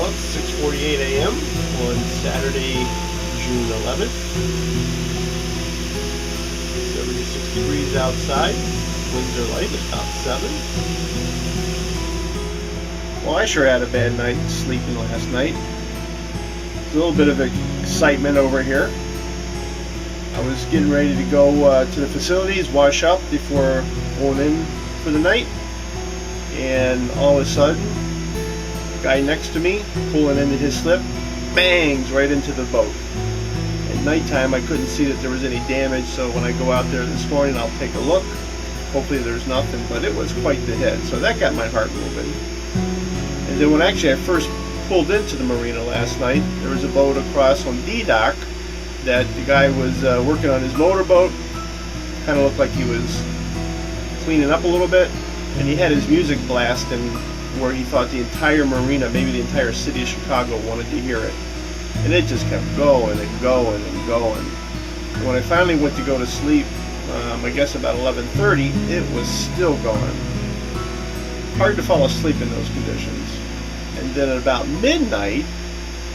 Well, it's 6:48 a.m. on Saturday, June 11th. 76 degrees outside. Winds are light, it's about 7. Well, I sure had a bad night sleeping last night. There's a little bit of excitement over here. I was getting ready to go to the facilities, wash up before going in for the night. And all of a sudden, the guy next to me, pulling into his slip, bangs right into the boat. At nighttime, I couldn't see that there was any damage, so when I go out there this morning, I'll take a look. Hopefully there's nothing, but it was quite the hit, so that got my heart moving. And then when I first pulled into the marina last night, there was a boat across on D dock that the guy was working on his motorboat. Kind of looked like he was cleaning up a little bit, and he had his music blasting where he thought the entire marina, maybe the entire city of Chicago, wanted to hear it. And it just kept going and going and going. And when I finally went to go to sleep, I guess about 11:30, it was still going. Hard to fall asleep in those conditions. And then at about midnight,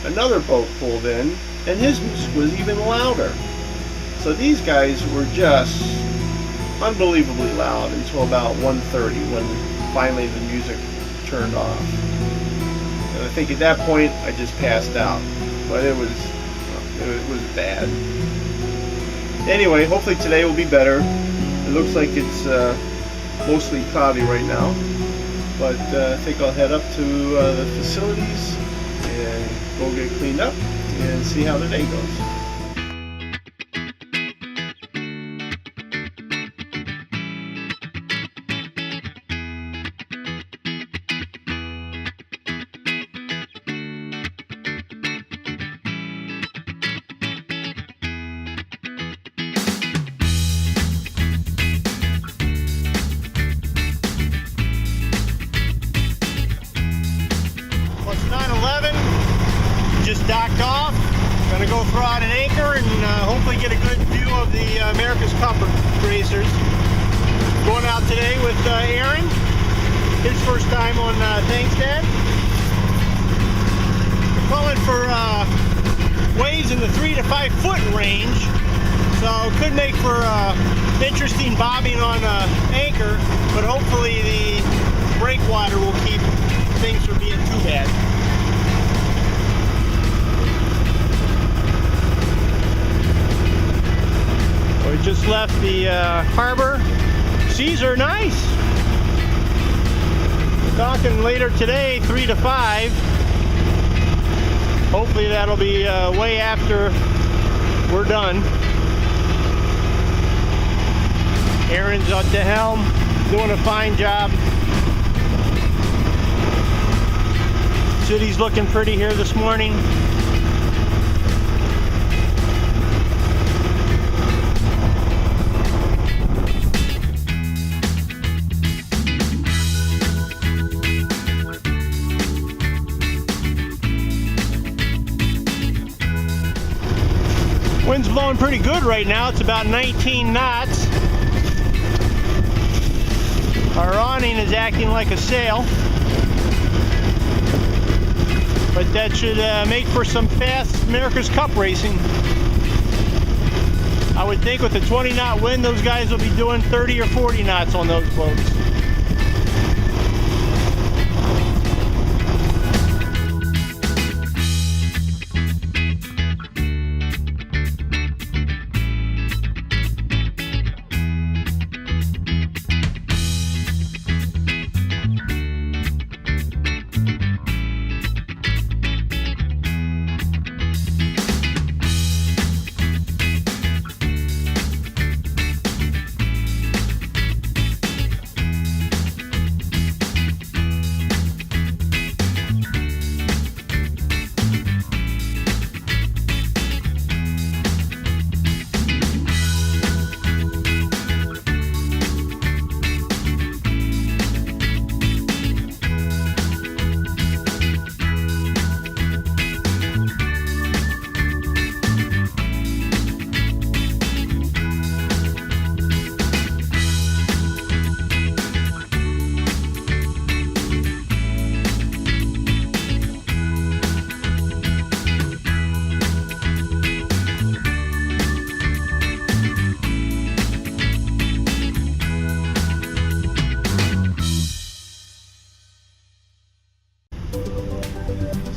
another boat pulled in, and his music was even louder. So these guys were just unbelievably loud until about 1:30, when finally the music turned off. And I think at that point I just passed out. But it was bad. Anyway, hopefully today will be better. It looks like it's mostly cloudy right now. But I think I'll head up to the facilities and go get cleaned up and see how the day goes. Just docked off. Gonna go throw out an anchor and hopefully get a good view of the America's Cup racers. Going out today with Aaron. His first time on Thanks Dad. We're calling for waves in the 3 to 5 foot range, so could make for interesting bobbing on anchor, but hopefully the breakwater will keep things from being too bad. We just left the harbor. Seas are nice. We're talking later today, 3 to 5. Hopefully that'll be way after we're done. Aaron's at the helm, doing a fine job. City's looking pretty here this morning. Wind's blowing pretty good right now. It's about 19 knots. Our awning is acting like a sail, but that should make for some fast America's Cup racing. I would think with a 20-knot wind, those guys will be doing 30 or 40 knots on those boats.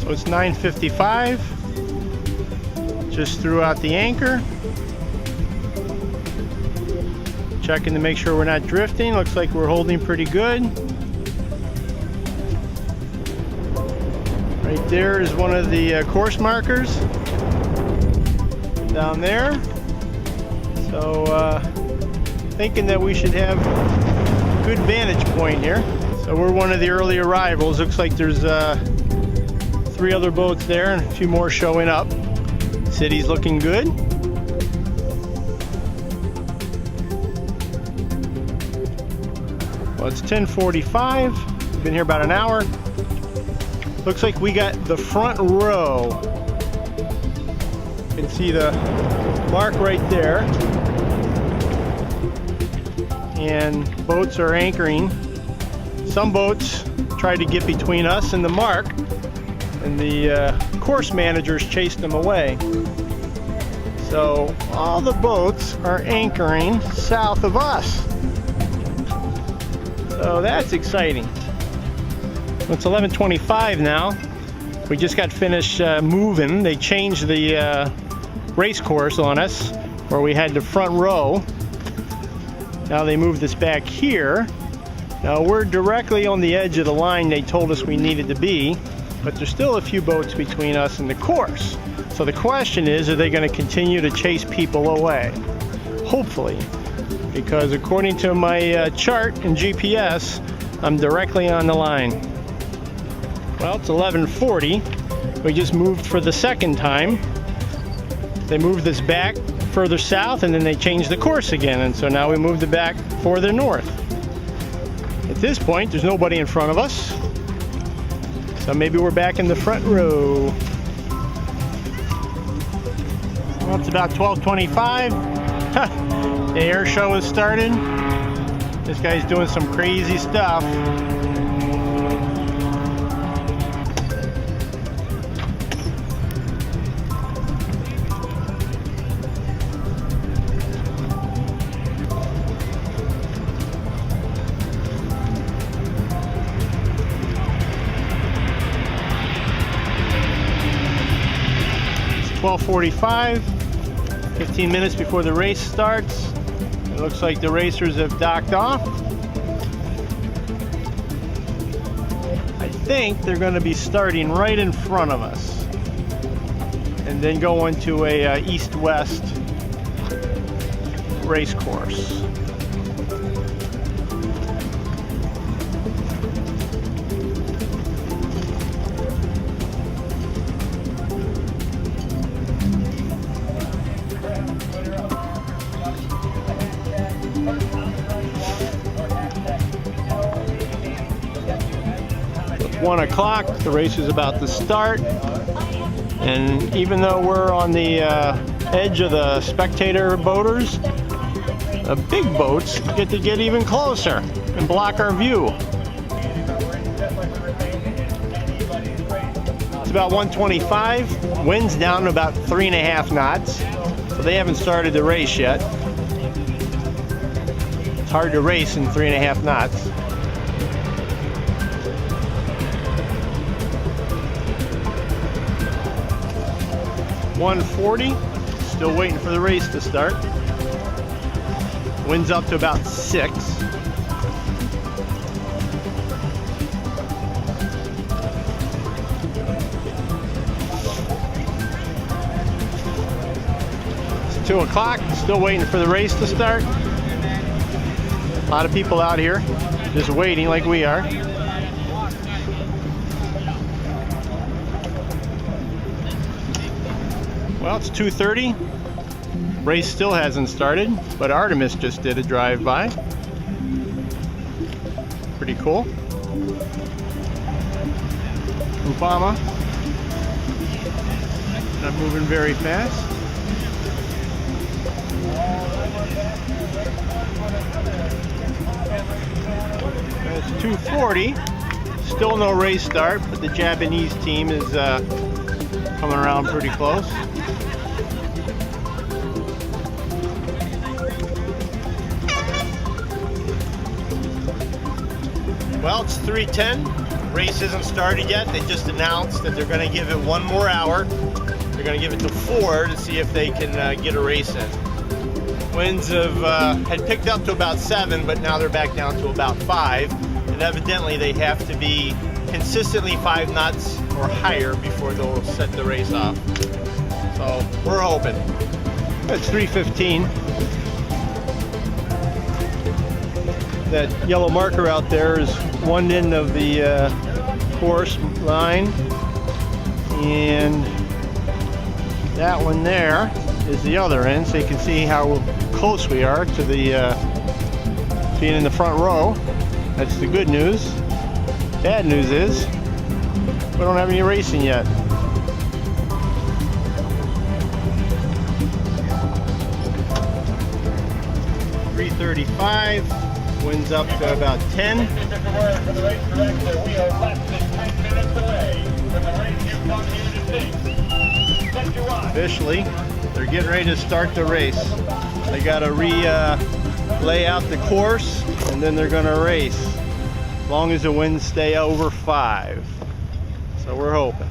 So it's 9:55. Just threw out the anchor. Checking to make sure we're not drifting. Looks like we're holding pretty good. Right there is one of the course markers down there. So thinking that we should have a good vantage point here. So we're one of the early arrivals. Looks like there's 3 other boats there and a few more showing up. City's looking good. Well, it's 10:45. We've been here about an hour. Looks like we got the front row. You can see the mark right there. And boats are anchoring. Some boats tried to get between us and the mark, and the course managers chased them away. So all the boats are anchoring south of us. So that's exciting. It's 11:25 now. We just got finished moving. They changed the race course on us where we had the front row. Now they moved us back here. Now we're directly on the edge of the line they told us we needed to be, but there's still a few boats between us and the course. So the question is, are they going to continue to chase people away? Hopefully, because according to my chart and GPS, I'm directly on the line. Well, it's 11:40. We just moved for the second time. They moved us back further south, and then they changed the course again, and so now we moved it back further north. At this point, there's nobody in front of us, so maybe we're back in the front row. Well, it's about 12:25. The air show has started. This guy's doing some crazy stuff. It's 12:45. 15 minutes before the race starts. It looks like the racers have docked off. I think they're going to be starting right in front of us and then go into a east-west race course. It's 1 o'clock, the race is about to start, and even though we're on the edge of the spectator boaters, the big boats get to get even closer and block our view. It's about 1:25, wind's down to about 3.5 knots, so they haven't started the race yet. It's hard to race in 3.5 knots. .140, still waiting for the race to start. Wind's up to about 6. It's 2 o'clock, still waiting for the race to start. A lot of people out here just waiting like we are. Well, it's 2:30. Race still hasn't started, but Artemis just did a drive-by. Pretty cool. Obama. Not moving very fast. It's 2:40. Still no race start, but the Japanese team is coming around pretty close. Well, it's 3:10. Race isn't started yet. They just announced that they're going to give it one more hour. They're going to give it to 4 to see if they can get a race in. Winds had picked up to about 7, but now they're back down to about 5. And evidently they have to be consistently 5 knots or higher before they'll set the race off. So we're hoping. It's 3:15. That yellow marker out there is one end of the course line, and that one there is the other end, so you can see how close we are to the being in the front row. That's the good news. Bad news is we don't have any racing yet. .335, winds up to about 10. Officially, they're getting ready to start the race. They got to lay out the course, and then they're going to race as long as the winds stay over 5. So we're hoping.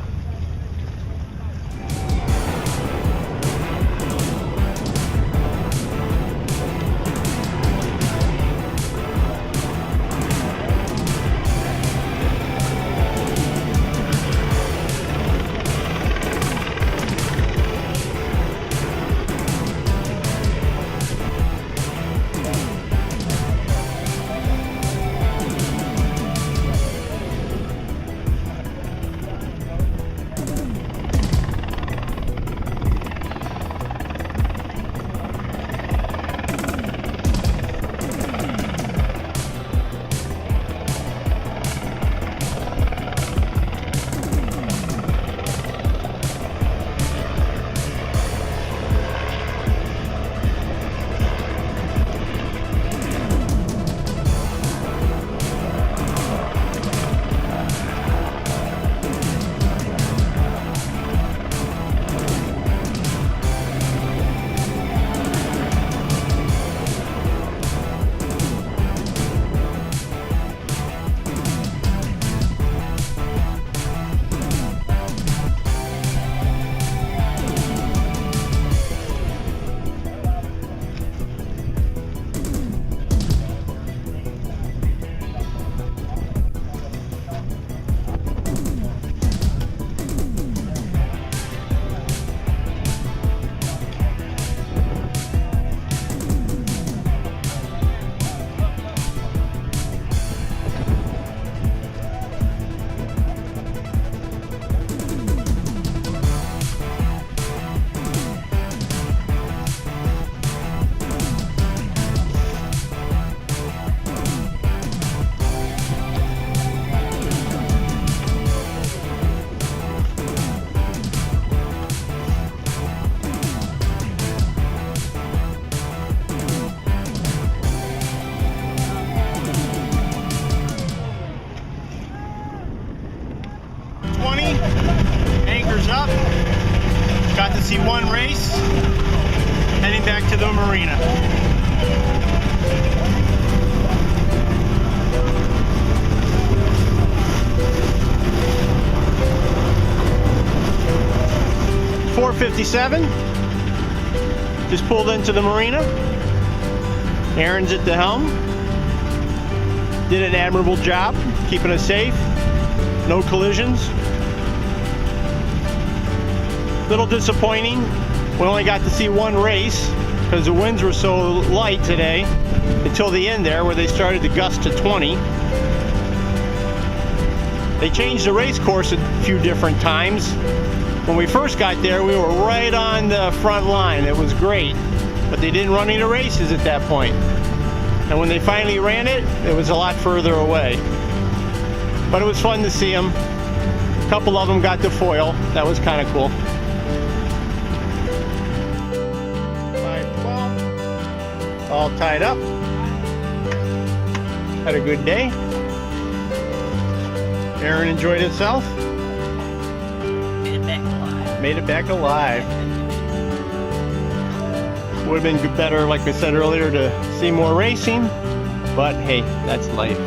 Anchors up. Got to see one race. Heading back to the marina. .457. Just pulled into the marina. Aaron's at the helm. Did an admirable job keeping us safe. No collisions. Little disappointing. We only got to see one race because the winds were so light today until the end there where they started to gust to 20. They changed the race course a few different times. When we first got there, we were right on the front line. It was great, but they didn't run any races at that point. And when they finally ran it, it was a lot further away. But it was fun to see them. A couple of them got the foil. That was kind of cool. 5:12. All tied up. Had a good day. Aaron enjoyed itself. Made it back alive. Made it back alive. Would have been better, like I said earlier, to see more racing. But hey, that's life.